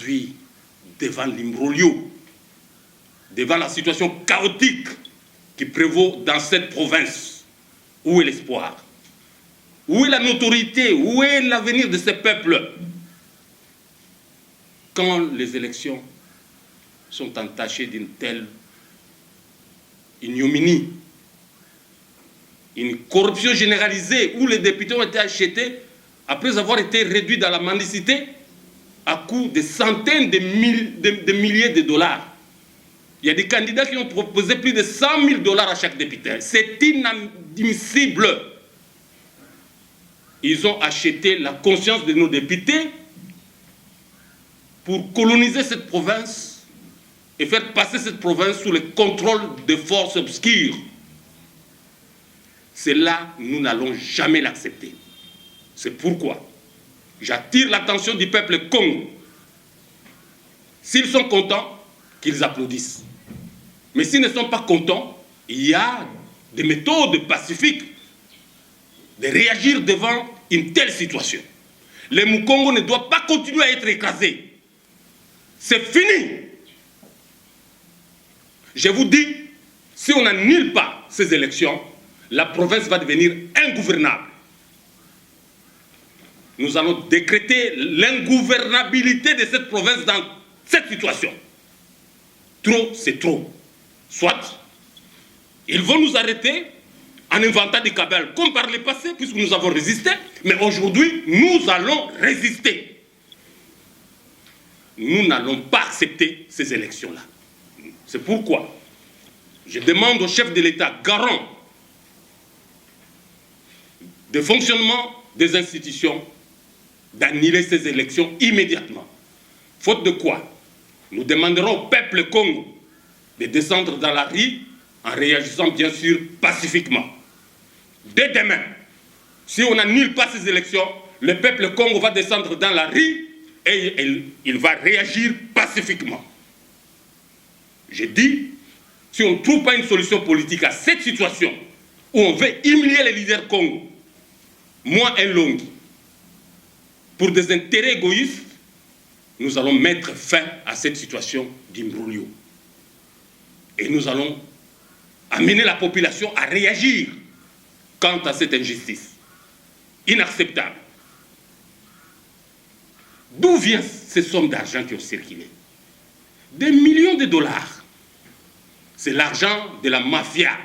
aujourd'hui, devant l'imbroglio, devant la situation chaotique qui prévaut dans cette province, où est l'espoir? Où est la notoriété? Où est l'avenir de ces peuples? Quand les élections sont entachées d'une telle ignominie, une corruption généralisée où les députés ont été achetés après avoir été réduits dans la mendicité à coût de centaines de milliers de dollars. Il y a des candidats qui ont proposé plus de 100 000 dollars à chaque député. C'est inadmissible. Ils ont acheté la conscience de nos députés pour coloniser cette province et faire passer cette province sous le contrôle de forces obscures. Cela, nous n'allons jamais l'accepter. C'est pourquoi j'attire l'attention du peuple Congo. S'ils sont contents, qu'ils applaudissent. Mais s'ils ne sont pas contents, il y a des méthodes pacifiques de réagir devant une telle situation. Le Mukongo ne doit pas continuer à être écrasé. C'est fini. Je vous dis, si on n'annule pas ces élections, la province va devenir ingouvernable. Nous allons décréter l'ingouvernabilité de cette province dans cette situation. Trop, c'est trop. Soit, ils vont nous arrêter en inventant des cabales, comme par le passé, puisque nous avons résisté, mais aujourd'hui, nous allons résister. Nous n'allons pas accepter ces élections-là. C'est pourquoi je demande au chef de l'État, garant de fonctionnement des institutions, d'annuler ces élections immédiatement. Faute de quoi, nous demanderons au peuple Congo de descendre dans la rue en réagissant bien sûr pacifiquement. Dès demain, si on n'annule pas ces élections, le peuple Congo va descendre dans la rue et il va réagir pacifiquement. J'ai dit, si on ne trouve pas une solution politique à cette situation où on veut humilier les leaders Congo, moins un long, pour des intérêts égoïstes, nous allons mettre fin à cette situation d'imbroglio. Et nous allons amener la population à réagir quant à cette injustice. Inacceptable. D'où viennent ces sommes d'argent qui ont circulé? Des millions de dollars. C'est l'argent de la mafia